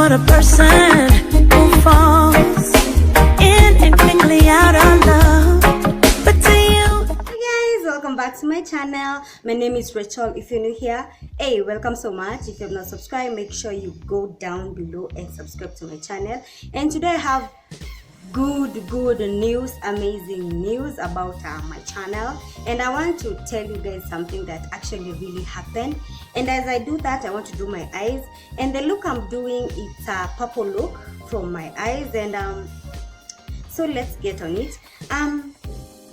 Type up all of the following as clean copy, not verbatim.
sort of person who falls in and quickly out of love. But to you, hey guys, welcome back to my channel. My name is Rachel. If you're new here, hey, welcome so much. If you have not subscribed, make sure you go down below and subscribe to my channel. And today I have good news, amazing news about my channel, and I want to tell you guys something that actually really happened. And as I do that, I want to do my eyes, and the look I'm doing, it's a purple look from my eyes. And so let's get on it.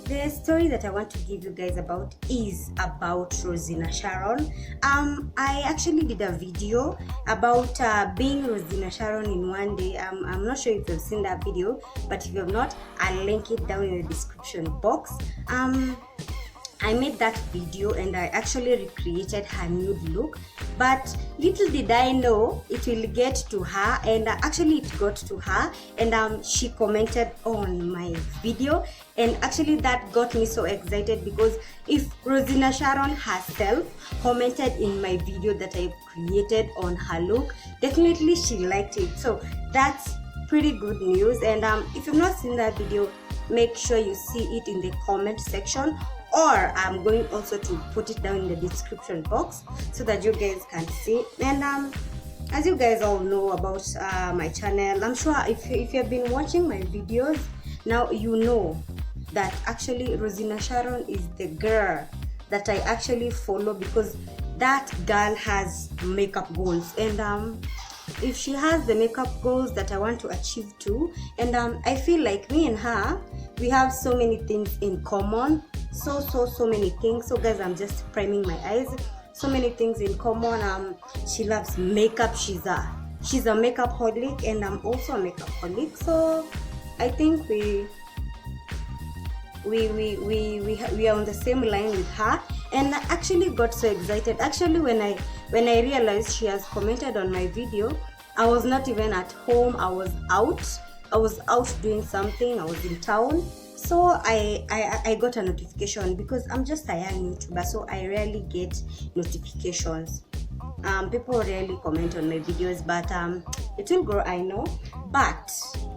The story that I want to give you guys about is about Rosina Sharon. I actually did a video about being Rosina Sharon in one day. I'm not sure if you've seen that video, but if you have not, I'll link it down in the description box. I made that video and I actually recreated her nude look, but little did I know it will get to her, and actually it got to her, and she commented on my video, and actually that got me so excited, because if Rosina Sharon herself commented in my video that I created on her look, definitely she liked it. So that's pretty good news. And if you've not seen that video, make sure you see it in the comment section, or I'm going also to put it down in the description box so that you guys can see. And as you guys all know about my channel, I'm sure if you have been watching my videos, now you know that actually Rosina Sharon is the girl that I actually follow, because that girl has makeup goals, and if she has the makeup goals that I want to achieve too, and I feel like me and her, we have so many things in common, so many things. So guys, I'm just priming my eyes. So many things in common. She loves makeup. She's a makeup holic, and I'm also a makeup holic. So I think we are on the same line with her. And I actually got so excited. Actually, when I realized she has commented on my video, I was not even at home. I was out doing something. I was in town. So I got a notification, because I'm just a young YouTuber, so I rarely get notifications. People rarely comment on my videos, but it will grow, I know. But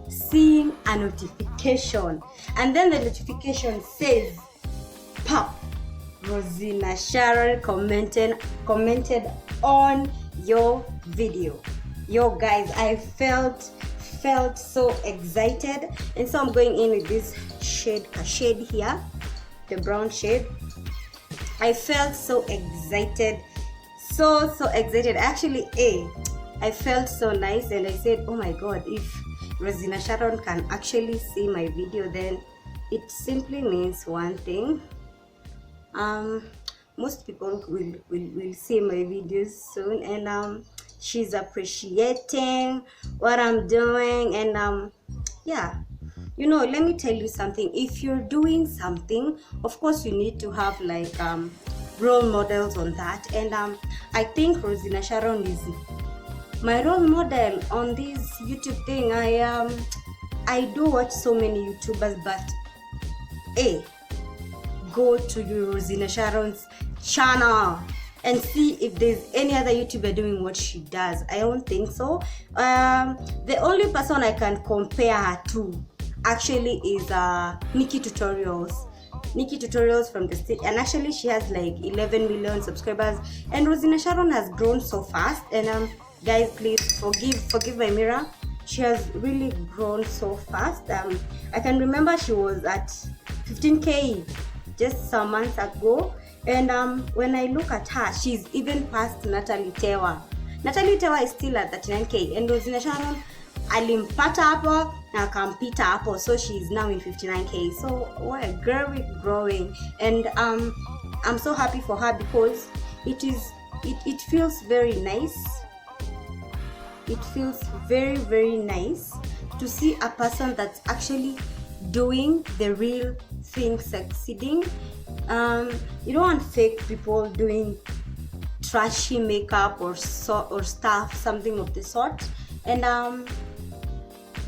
seeing a notification, and then the notification says, pop, Rosina Sharon commented on your video. Yo guys, I felt so excited, and so I'm going in with this shade here, the brown shade. I felt so excited, so excited. Actually, I felt so nice, and I said, oh my god, if Rosina Sharon can actually see my video, then it simply means one thing. Most people will see my videos soon, and she's appreciating what I'm doing. And yeah, you know, let me tell you something. If you're doing something, of course you need to have like role models on that, and I think Rosina Sharon is my role model on this YouTube thing. I do watch so many YouTubers, but go to your Rosina Sharon's channel and see if there's any other YouTuber doing what she does. I don't think so. The only person I can compare her to actually is Nikki Tutorials from the state, and actually she has like 11 million subscribers, and Rosina Sharon has grown so fast. And guys, please forgive my mirror. She has really grown so fast. I can remember she was at 15k just some months ago, and when I look at her, she's even past Natalie Tewa. Natalie Tewa is still at 39k, and Rosina Sharon alimpata hapo na akampita hapo, so she's now in 59k. So what a girl growing, and I'm so happy for her, because it feels very nice. It feels very nice to see a person that's actually doing the real thing succeeding. You don't want fake people doing trashy makeup or stuff, something of the sort. And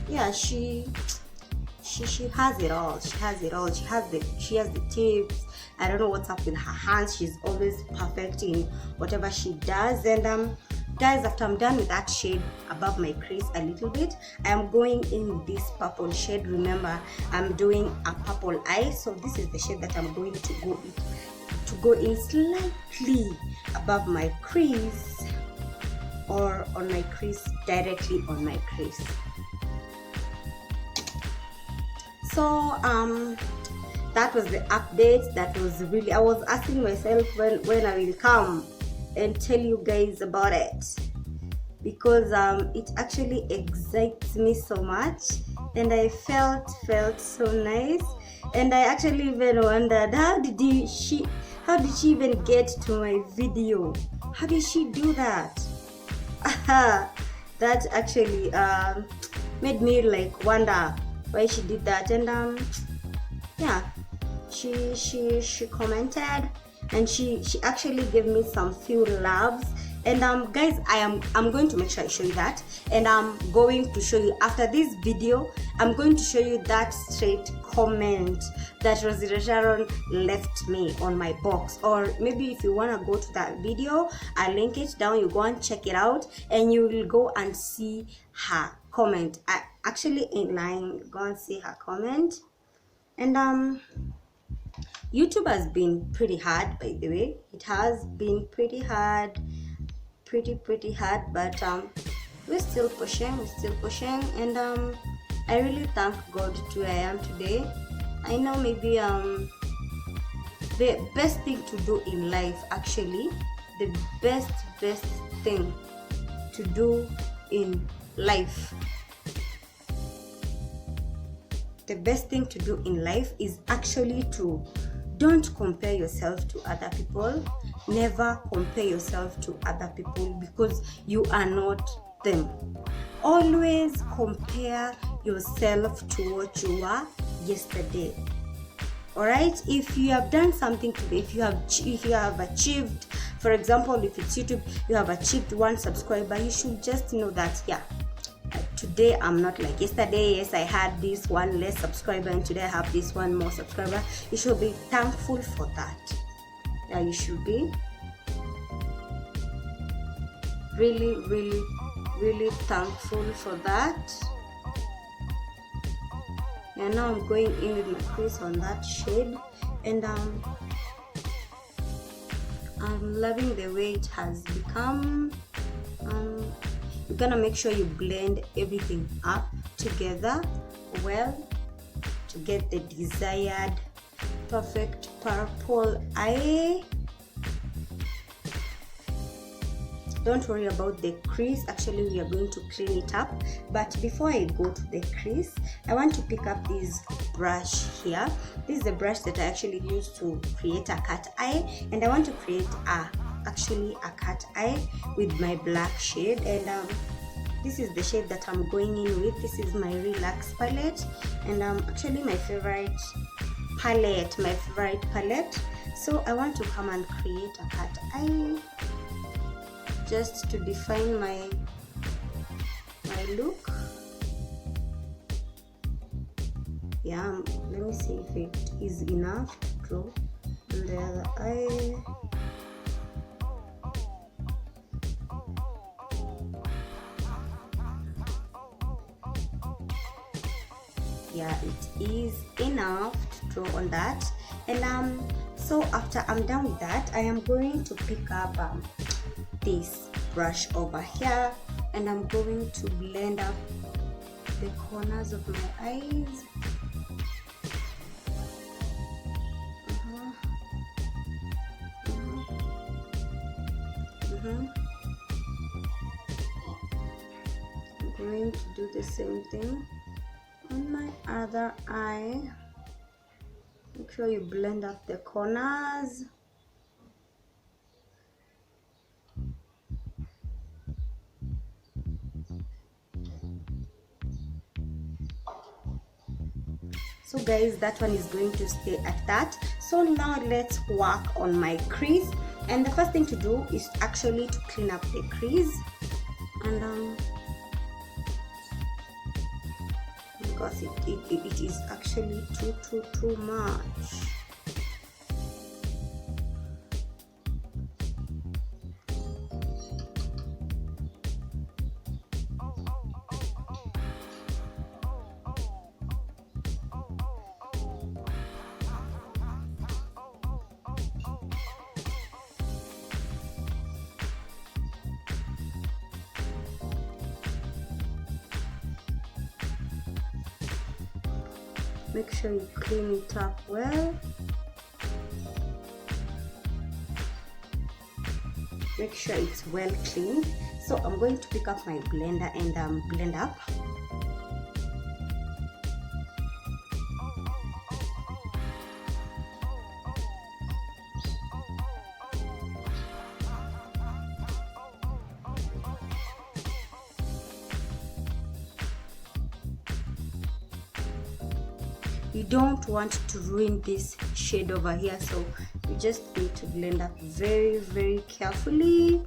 yeah, she has it all. She has the tips. I don't know what's up with her hands. She's always perfect in whatever she does. And guys, after I'm done with that shade above my crease a little bit, I am going in with this purple shade. Remember, I'm doing a purple eye, so this is the shade that I'm going to go in slightly above my crease, or on my crease, directly on my crease. So that was the update. That was really, I was asking myself when I will come and tell you guys about it, because it actually excites me so much, and I felt so nice, and I actually even wondered, how did she even get to my video? How did she do that? That actually made me like wonder why she did that. And yeah, she commented, and she actually gave me some few loves. And guys, I'm going to make sure I show you that, and I'm going to show you after this video. I'm going to show you that straight comment that Rosina Sharon left me on my box. Or maybe if you want to go to that video, I'll link it down. You go and check it out, and you will go and see her comment. I actually ain't lying. Go and see her comment. And YouTube has been pretty hard, by the way. It has been pretty hard, pretty hard, but we're still pushing, and I really thank God to where I am today. I know maybe the best thing to do in life, actually, the best thing to do in life, the best thing to do in life is actually to don't compare yourself to other people. Never compare yourself to other people, because you are not them. Always compare yourself to what you were yesterday. Alright, if you have done something today, if you have achieved, for example, if it's YouTube, you have achieved 1 subscriber, you should just know that, yeah, today I'm not like yesterday. Yes, I had this 1 less subscriber, and today I have this 1 more subscriber. You should be thankful for that. Yeah, you should be really thankful for that. Yeah, now I'm going in with my crease on that shade, and I'm loving the way it has become. You're gonna make sure you blend everything up together well to get the desired perfect purple eye. Don't worry about the crease. Actually, we are going to clean it up, but before I go to the crease, I want to pick up this brush here. This is a brush that I actually use to create a cat eye, and I want to create actually a cat eye with my black shade. And this is the shade that I'm going in with. This is my Relax palette, and actually my favorite palette. So I want to come and create a cat eye just to define my look. Yeah, let me see if it is enough to draw on the other eye. Yeah, it is enough to draw on that. And so after I'm done with that, I am going to pick up this brush over here, and I'm going to blend up the corners of my eyes. I'm going to do the same thing on my other eye. Make sure you blend up the corners. So guys, that one is going to stay at that. So now let's work on my crease, and the first thing to do is actually to clean up the crease. And because it is actually too much. Make sure you clean it up well. Make sure it's well cleaned. So I'm going to pick up my blender and blend up. You don't want to ruin this shade over here, so you just need to blend up very, very carefully.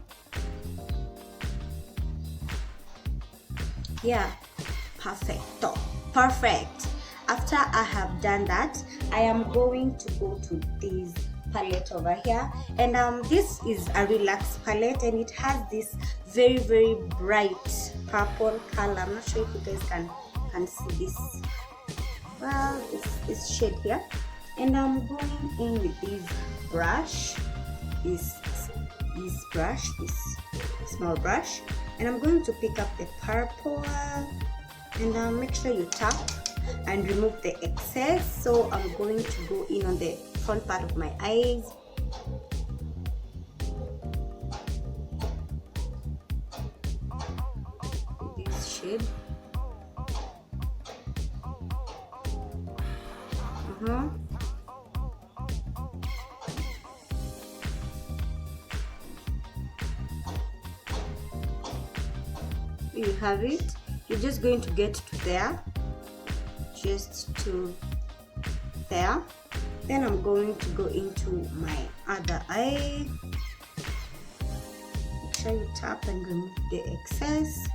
Yeah, perfecto, perfect. After I have done that, I am going to go to this palette over here, and this is a relax palette, and it has this very, very bright purple color. I'm not sure if you guys can see this. Well, this shade here, and I'm going in with this brush, this small brush, and I'm going to pick up the purple, and make sure you tap and remove the excess. So I'm going to go in on the front part of my eyes. With this shade. You have it. You're just going to get to there, just to there. Then I'm going to go into my other eye. Make sure you tap and remove the excess.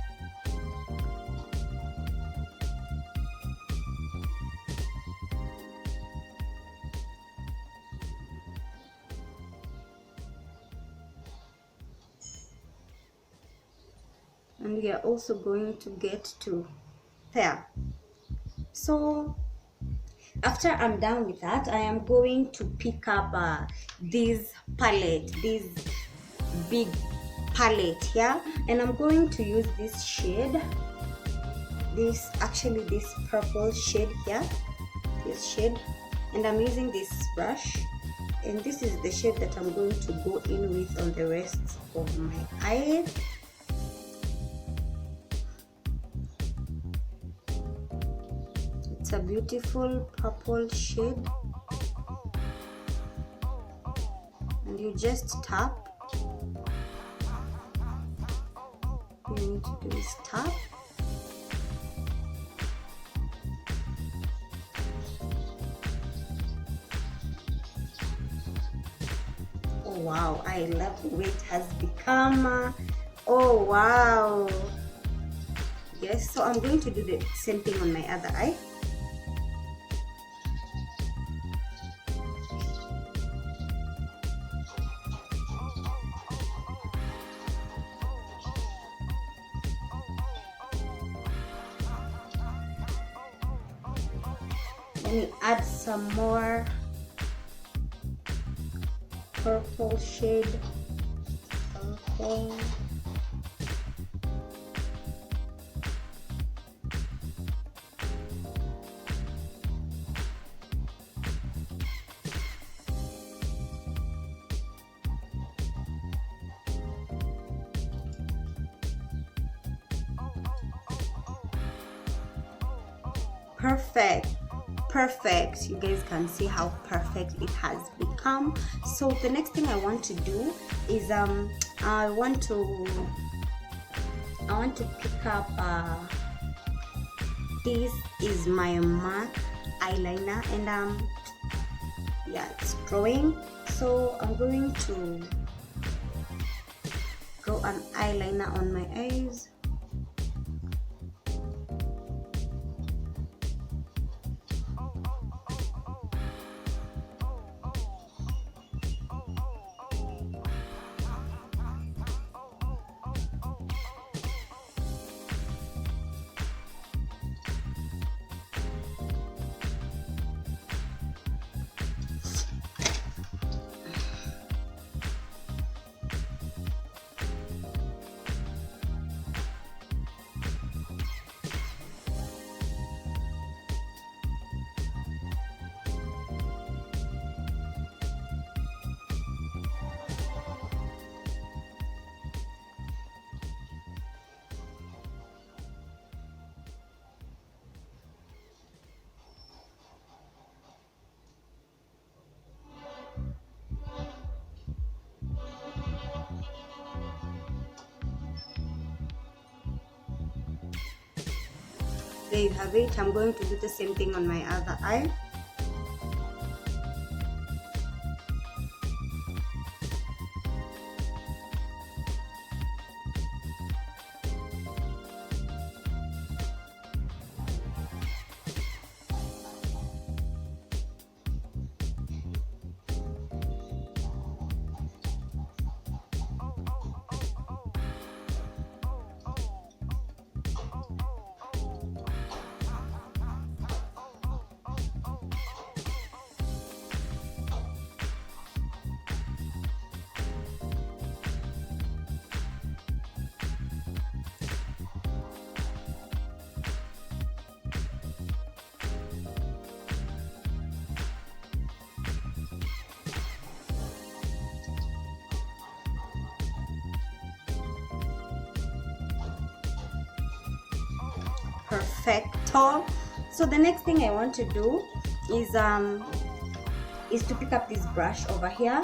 And we are also going to get to there. So after I'm done with that, I am going to pick up this palette, this big palette here, and I'm going to use this shade, this purple shade here, this shade, and I'm using this brush, and this is the shade that I'm going to go in with on the rest of my eye. It's a beautiful purple shade, and you just tap. You need to do is tap. Oh wow, I love the way it has become. Oh wow. Yes, so I'm going to do the same thing on my other eye. Let me add some more purple shade. Purple. Perfect. You guys can see how perfect it has become. So the next thing I want to do is I want to pick up this is my MAC eyeliner, and yeah, it's drawing, so I'm going to draw an eyeliner on my eyes. there you have it. I'm going to do the same thing on my other eye. Perfecto. So the next thing I want to do is to pick up this brush over here,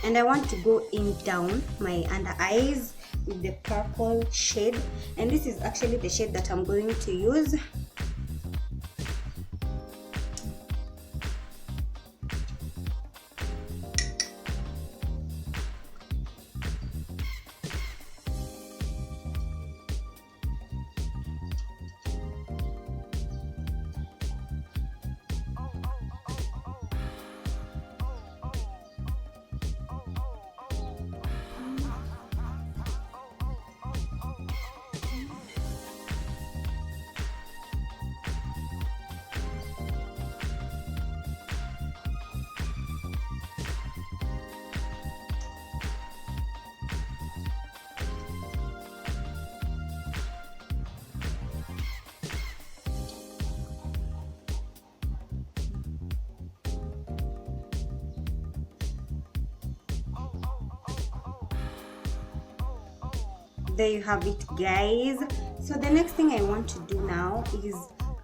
and I want to go in down my under eyes with the purple shade, and this is actually the shade that I'm going to use. There you have it, guys. So the next thing I want to do now is,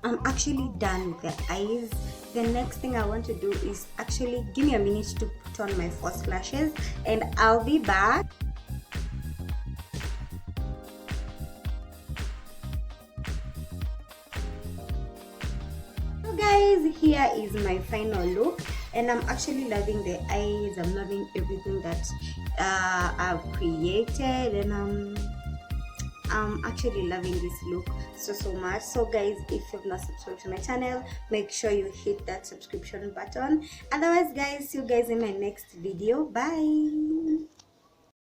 I'm actually done with the eyes. The next thing I want to do is actually, give me a minute to put on my false lashes, and I'll be back. So guys, here is my final look, and I'm actually loving the eyes. I'm loving everything that I've created, and I'm actually loving this look so much. So guys, if you've not subscribed to my channel, make sure you hit that subscription button. Otherwise guys, see you guys in my next video. Bye.